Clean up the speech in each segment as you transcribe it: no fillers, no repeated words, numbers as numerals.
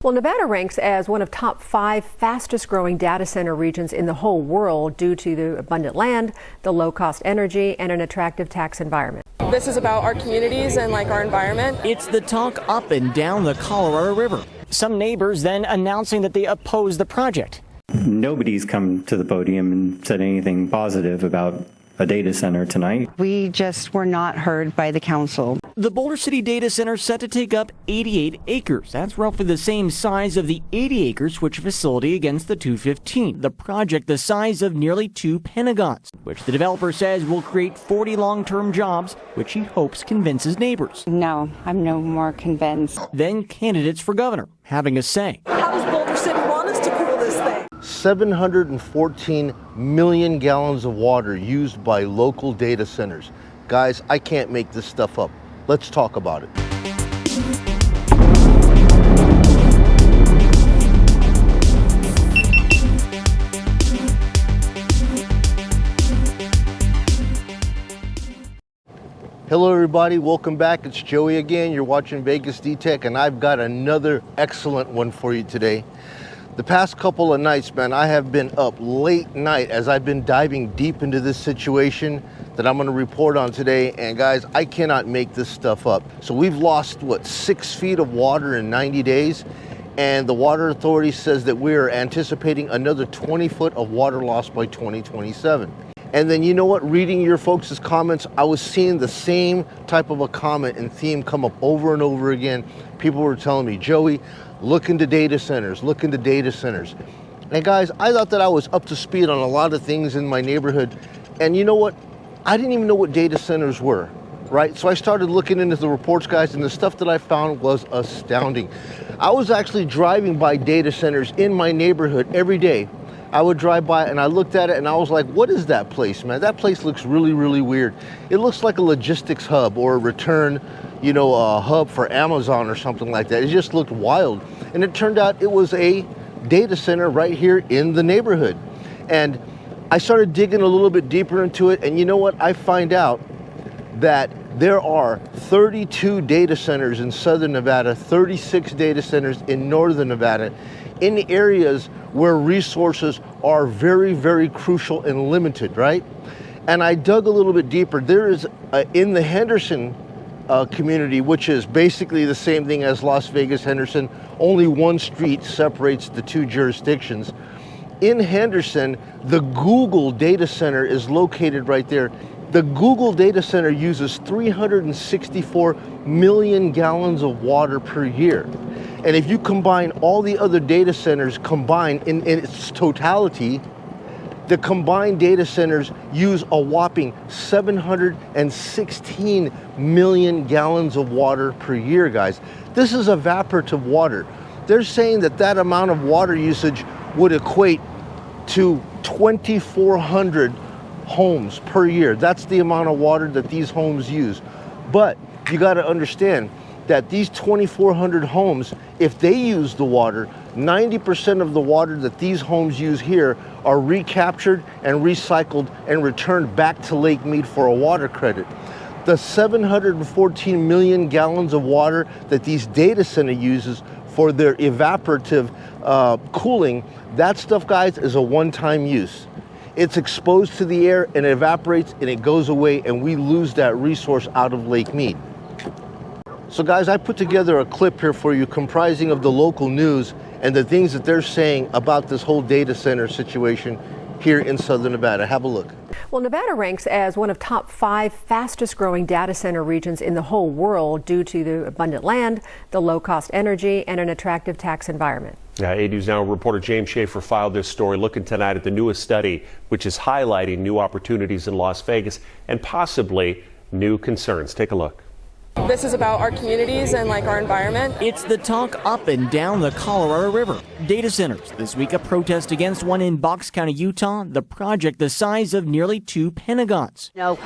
Well, Nevada ranks as one of top 5 fastest growing data center regions in the whole world due to the abundant land, the low cost energy, and an attractive tax environment. This is about our communities and our environment. It's the talk up and down the Colorado River. Some neighbors then announcing that they oppose the project. Nobody's come to the podium and said anything positive about a data center tonight. We just were not heard by the council. The Boulder City data center set to take up 88 acres. That's roughly the same size of the 80-acre switch facility against the 215. The project the size of nearly 2 Pentagons, which the developer says will create 40 long-term jobs, which he hopes convinces neighbors. No, I'm no more convinced. Then candidates for governor having a say. How does Boulder City want us to cool this thing? 714 million gallons of water used by local data centers. Guys, I can't make this stuff up. Let's talk about it. Hello everybody, welcome back. It's Joey again. You're watching VegasDtech, and I've got another excellent one for you today. The past couple of nights, man, I have been up late night as I've been diving deep into this situation that I'm gonna report on today. And guys, I cannot make this stuff up. So we've lost, 6 feet of water in 90 days. And the Water Authority says that we are anticipating another 20 foot of water loss by 2027. And then you know what, reading your folks' comments, I was seeing the same type of a comment and theme come up over and over again. People were telling me, Joey, look into data centers, look into data centers. And guys, I thought that I was up to speed on a lot of things in my neighborhood. And you know what? I didn't even know what data centers were, right? So I started looking into the reports, guys, and the stuff that I found was astounding. I was actually driving by data centers in my neighborhood every day. I would drive by and I looked at it and I was like, what is that place, man? That place looks really, really weird. It looks like a logistics hub or a return, a hub for Amazon or something like that. It just looked wild. And it turned out it was a data center right here in the neighborhood. And I started digging a little bit deeper into it. And you know what? I find out that there are 32 data centers in southern Nevada, 36 data centers in northern Nevada, in areas where resources are very, very crucial and limited, right? And I dug a little bit deeper. There is, in the Henderson community, which is basically the same thing as Las Vegas Henderson, only one street separates the two jurisdictions. In Henderson, the Google data center is located right there. The Google data center uses 364 million gallons of water per year. And if you combine all the other data centers combined in its totality, the combined data centers use a whopping 716 million gallons of water per year, guys. This is evaporative water. They're saying that that amount of water usage would equate to 2,400 homes per year. That's the amount of water that these homes use. But you got to understand that these 2,400 homes, if they use the water, 90% of the water that these homes use here are recaptured and recycled and returned back to Lake Mead for a water credit. The 714 million gallons of water that these data center uses for their evaporative cooling, that stuff, guys, is a one-time use. It's exposed to the air and it evaporates and it goes away, and we lose that resource out of Lake Mead. So guys, I put together a clip here for you comprising of the local news and the things that they're saying about this whole data center situation here in southern Nevada. Have a look. Well, Nevada ranks as one of top 5 fastest growing data center regions in the whole world due to the abundant land, the low cost energy, and an attractive tax environment. Yeah, 8 News Now reporter James Schaefer filed this story looking tonight at the newest study, which is highlighting new opportunities in Las Vegas and possibly new concerns. Take a look. This is about our communities and our environment. It's the talk up and down the Colorado River. Data centers. This week a protest against one in Bucks County, Utah. The project the size of nearly 2 Pentagons. No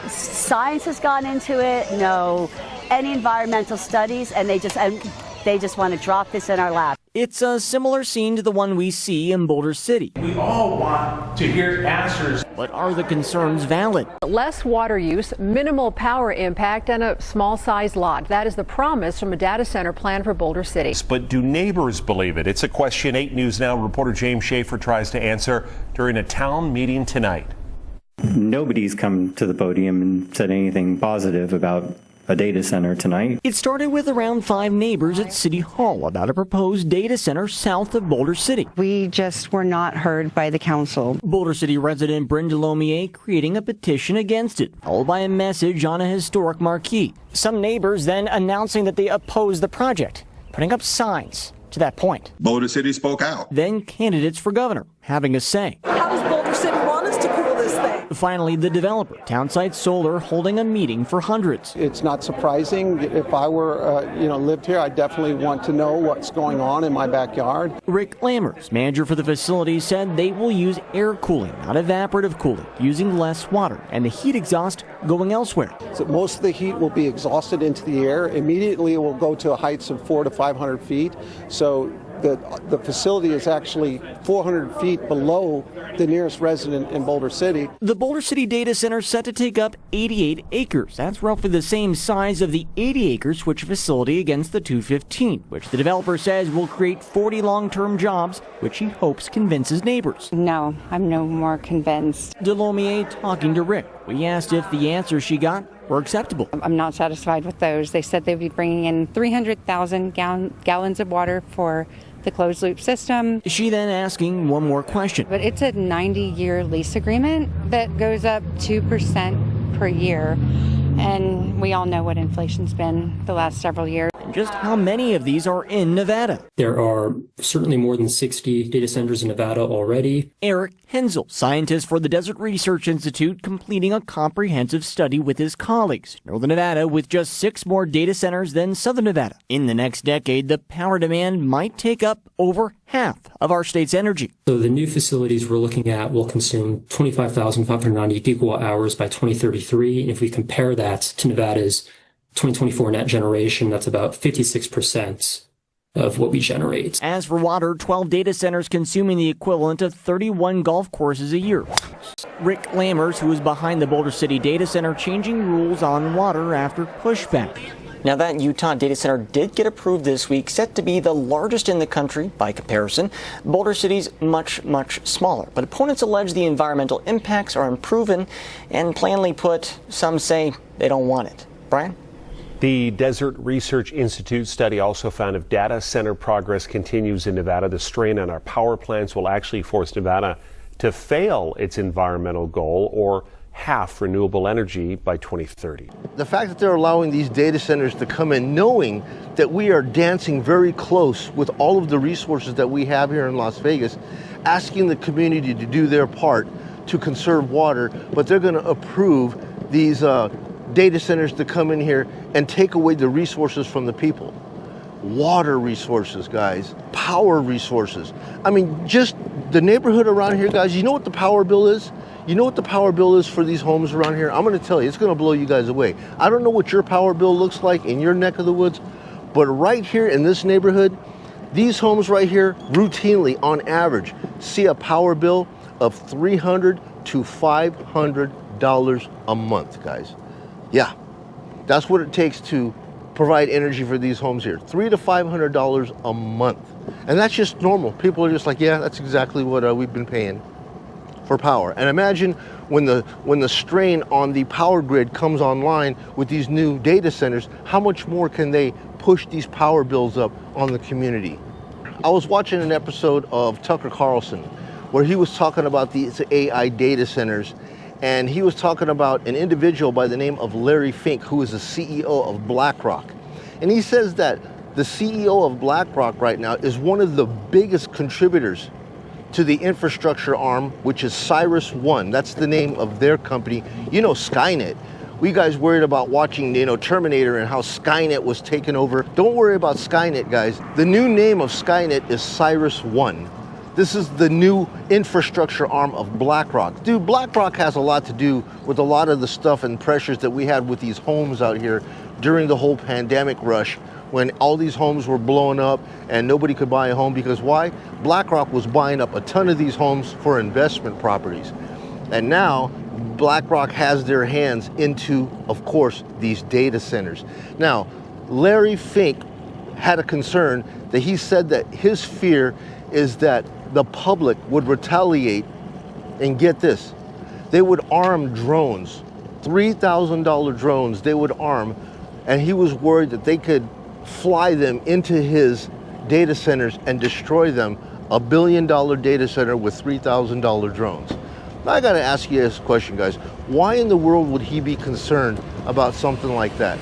science has gone into it, no any environmental studies, and they just want to drop this in our lap. It's a similar scene to the one we see in Boulder City. We all want to hear answers. But are the concerns valid? Less water use, minimal power impact, and a small-sized lot. That is the promise from a data center planned for Boulder City. But do neighbors believe it? It's a question 8 News Now reporter James Schaefer tries to answer during a town meeting tonight. Nobody's come to the podium and said anything positive about a data center tonight. It started with around 5 neighbors at City Hall about a proposed data center south of Boulder City. We just were not heard by the council. Boulder City resident Brenda Lomier creating a petition against it, followed by a message on a historic marquee. Some neighbors then announcing that they oppose the project, putting up signs to that point. Boulder City spoke out. Then candidates for governor having a say. How does Boulder City want us to cool this thing? Finally, the developer, Townside Solar, holding a meeting for hundreds. It's not surprising. If I were, lived here, I definitely want to know what's going on in my backyard. Rick Lammers, manager for the facility, said they will use air cooling, not evaporative cooling, using less water, and the heat exhaust going elsewhere. So most of the heat will be exhausted into the air. Immediately it will go to heights of 400 to 500 feet. So the facility is actually 400 feet below the nearest resident in Boulder City. The Boulder City data center is set to take up 88 acres. That's roughly the same size of the 80-acre switch facility against the 215, which the developer says will create 40 long-term jobs, which he hopes convinces neighbors. No, I'm no more convinced. Delomier talking to Rick. We asked if the answers she got were acceptable. I'm not satisfied with those. They said they'd be bringing in 300,000 gallons of water for the closed loop system. She then asking one more question. But it's a 90-year lease agreement that goes up 2% per year. And we all know what inflation's been the last several years. Just how many of these are in Nevada? There are certainly more than 60 data centers in Nevada already. Eric Hensel, scientist for the Desert Research Institute, completing a comprehensive study with his colleagues. Northern Nevada with just 6 more data centers than Southern Nevada. In the next decade, the power demand might take up over half of our state's energy. So the new facilities we're looking at will consume 25,590 gigawatt hours by 2033. And if we compare that to Nevada's 2024 net generation, that's about 56% of what we generate. As for water, 12 data centers consuming the equivalent of 31 golf courses a year. Rick Lammers, who is behind the Boulder City data center, changing rules on water after pushback. Now, that Utah data center did get approved this week, set to be the largest in the country by comparison. Boulder City's much, much smaller. But opponents allege the environmental impacts are unproven, and plainly put, some say they don't want it. Brian? The Desert Research Institute study also found if data center progress continues in Nevada, the strain on our power plants will actually force Nevada to fail its environmental goal, or half renewable energy by 2030. The fact that they're allowing these data centers to come in, knowing that we are dancing very close with all of the resources that we have here in Las Vegas, asking the community to do their part to conserve water, but they're going to approve these data centers to come in here and take away the resources from the people. Water resources, guys, power resources. I mean, just the neighborhood around here, guys, you know what the power bill is? You know what the power bill is for these homes around here? I'm going to tell you, it's going to blow you guys away. I don't know what your power bill looks like in your neck of the woods, but right here in this neighborhood, these homes right here routinely, on average, see a power bill of $300 to $500 a month, guys. Yeah, that's what it takes to provide energy for these homes here. $300 to $500 a month. And that's just normal. People are just like, yeah, that's exactly what we've been paying for power. And imagine when the strain on the power grid comes online with these new data centers, how much more can they push these power bills up on the community? I was watching an episode of Tucker Carlson where he was talking about these AI data centers, and he was talking about an individual by the name of Larry Fink, who is the CEO of BlackRock. And he says that the CEO of BlackRock right now is one of the biggest contributors to the infrastructure arm, which is Cyrus One. That's the name of their company. You know, Skynet. We guys worried about watching, Terminator and how Skynet was taken over. Don't worry about Skynet, guys. The new name of Skynet is Cyrus One. This is the new infrastructure arm of BlackRock. Dude, BlackRock has a lot to do with a lot of the stuff and pressures that we had with these homes out here during the whole pandemic rush, when all these homes were blowing up and nobody could buy a home. Because why? BlackRock was buying up a ton of these homes for investment properties. And now BlackRock has their hands into, of course, these data centers. Now, Larry Fink had a concern that he said that his fear is that the public would retaliate, and get this, they would arm drones, $3,000 drones they would arm, and he was worried that they could fly them into his data centers and destroy them, $1 billion data center with $3,000 drones. Now I gotta ask you this question, guys. Why in the world would he be concerned about something like that?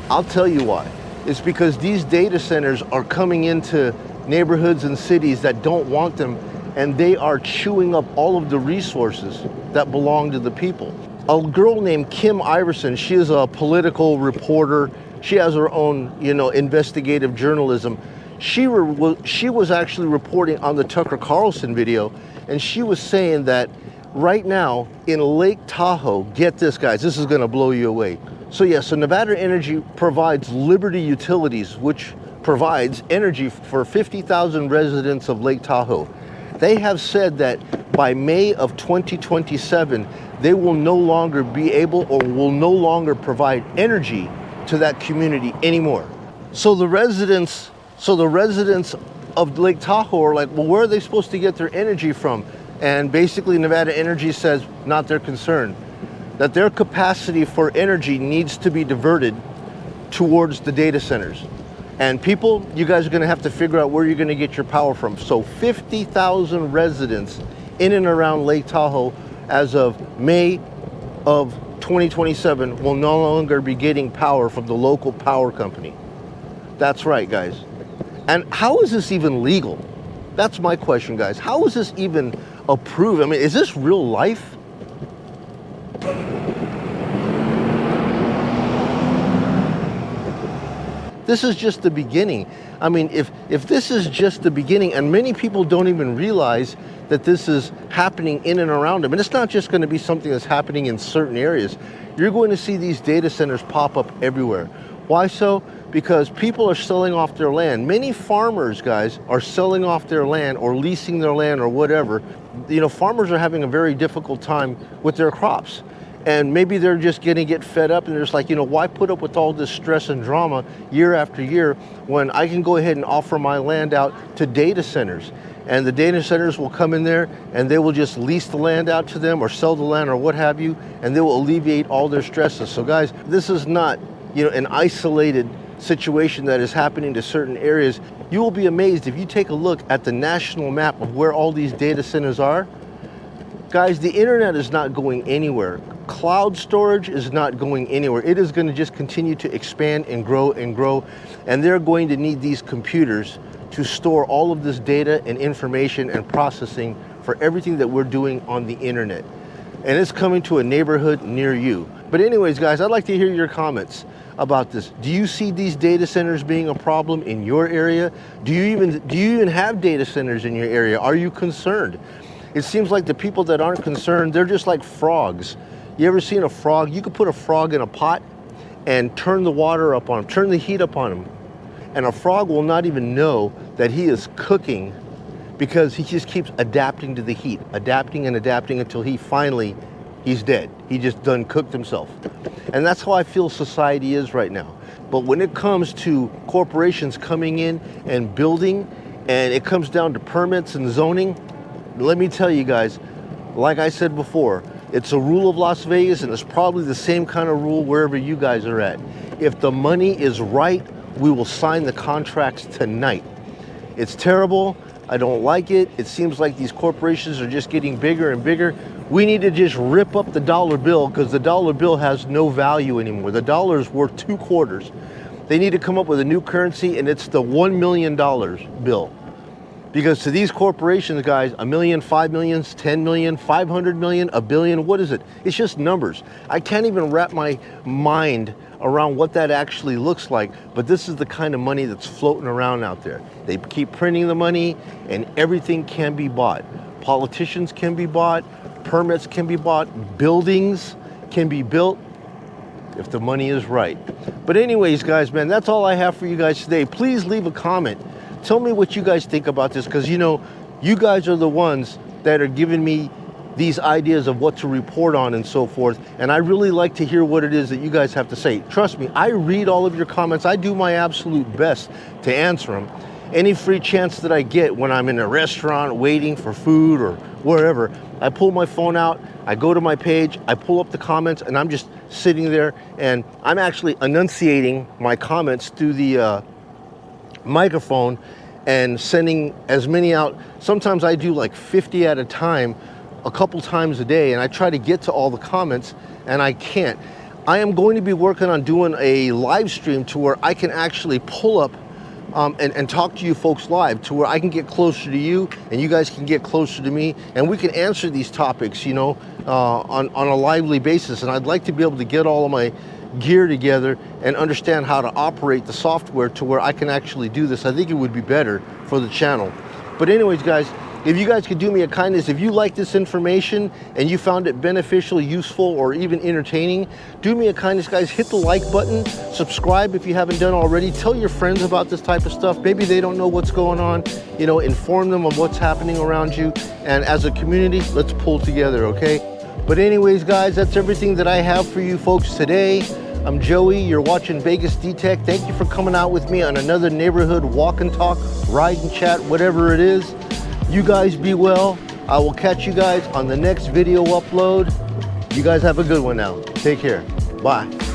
I'll tell you why. It's because these data centers are coming into neighborhoods and cities that don't want them, and they are chewing up all of the resources that belong to the people. A girl named Kim Iverson, she is a political reporter. She has her own, investigative journalism. She was actually reporting on the Tucker Carlson video, and she was saying that right now in Lake Tahoe, get this, guys, this is gonna blow you away. So Nevada Energy provides Liberty Utilities, which provides energy for 50,000 residents of Lake Tahoe. They have said that by May of 2027, they will no longer be able or will no longer provide energy to that community anymore. So the residents of Lake Tahoe are like, well, where are they supposed to get their energy from? And basically Nevada Energy says, not their concern, that their capacity for energy needs to be diverted towards the data centers. And people, you guys are gonna have to figure out where you're gonna get your power from. So 50,000 residents in and around Lake Tahoe as of May of 2027 will no longer be getting power from the local power company. That's right, guys. And how is this even legal? That's my question, guys. How is this even approved? I mean, is this real life? This is just the beginning. I mean, if this is just the beginning, and many people don't even realize that this is happening in and around them, and it's not just going to be something that's happening in certain areas. You're going to see these data centers pop up everywhere. Why so? Because people are selling off their land. Many farmers, guys, are selling off their land or leasing their land or whatever. Farmers are having a very difficult time with their crops. And maybe they're just going to get fed up and they're just like, why put up with all this stress and drama year after year when I can go ahead and offer my land out to data centers? And the data centers will come in there and they will just lease the land out to them or sell the land or what have you, and they will alleviate all their stresses. So guys, this is not, an isolated situation that is happening to certain areas. You will be amazed if you take a look at the national map of where all these data centers are. Guys, the internet is not going anywhere. Cloud storage is not going anywhere. It is going to just continue to expand and grow and grow. And they're going to need these computers to store all of this data and information and processing for everything that we're doing on the internet. And it's coming to a neighborhood near you. But anyways, guys, I'd like to hear your comments about this. Do you see these data centers being a problem in your area? Do you even have data centers in your area? Are you concerned? It seems like the people that aren't concerned, they're just like frogs. You ever seen a frog? You could put a frog in a pot and turn the water up on him, turn the heat up on him. And a frog will not even know that he is cooking because he just keeps adapting to the heat, adapting and adapting until he's dead. He just done cooked himself. And that's how I feel society is right now. But when it comes to corporations coming in and building, and it comes down to permits and zoning, let me tell you guys, like I said before, it's a rule of Las Vegas, and it's probably the same kind of rule wherever you guys are at. If the money is right, we will sign the contracts tonight. It's terrible. I don't like it. It seems like these corporations are just getting bigger and bigger. We need to just rip up the dollar bill because the dollar bill has no value anymore. The dollar is worth 2 quarters. They need to come up with a new currency, and it's the $1 million bill. Because to these corporations, guys, $1 million, $5 million, $10 million, $500 million, $1 billion, what is it? It's just numbers. I can't even wrap my mind around what that actually looks like, but this is the kind of money that's floating around out there. They keep printing the money and everything can be bought. Politicians can be bought, permits can be bought, buildings can be built. if the money is right. But anyways, guys, man, that's all I have for you guys today. Please leave a comment. Tell me what you guys think about this, because, you know, you guys are the ones that are giving me these ideas of what to report on and so forth. And I really like to hear what it is that you guys have to say. Trust me, I read all of your comments. I do my absolute best to answer them. Any free chance that I get when I'm in a restaurant waiting for food or wherever, I pull my phone out, I go to my page, I pull up the comments, and I'm just sitting there and I'm actually enunciating my comments through the microphone and sending as many out. Sometimes I do like 50 at a time, a couple times a day, and I try to get to all the comments and I can't. I am going to be working on doing a live stream to where I can actually pull up and talk to you folks live, to where I can get closer to you and you guys can get closer to me, and we can answer these topics, you know, on a lively basis. And I'd like to be able to get all of my gear together and understand how to operate the software to where I can actually do this. I think it would be better for the channel. But anyways, guys, if you guys could do me a kindness, if you like this information and you found it beneficial, useful, or even entertaining, do me a kindness, guys, hit the like button, subscribe if you haven't done already, tell your friends about this type of stuff. Maybe they don't know what's going on, you know, inform them of what's happening around you. And as a community, let's pull together, okay? But anyways, guys, that's everything that I have for you folks today. I'm Joey, you're watching VegasDtech. Thank you for coming out with me on another neighborhood walk and talk, ride and chat, whatever it is. You guys be well. I will catch you guys on the next video upload. You guys have a good one now. Take care. Bye.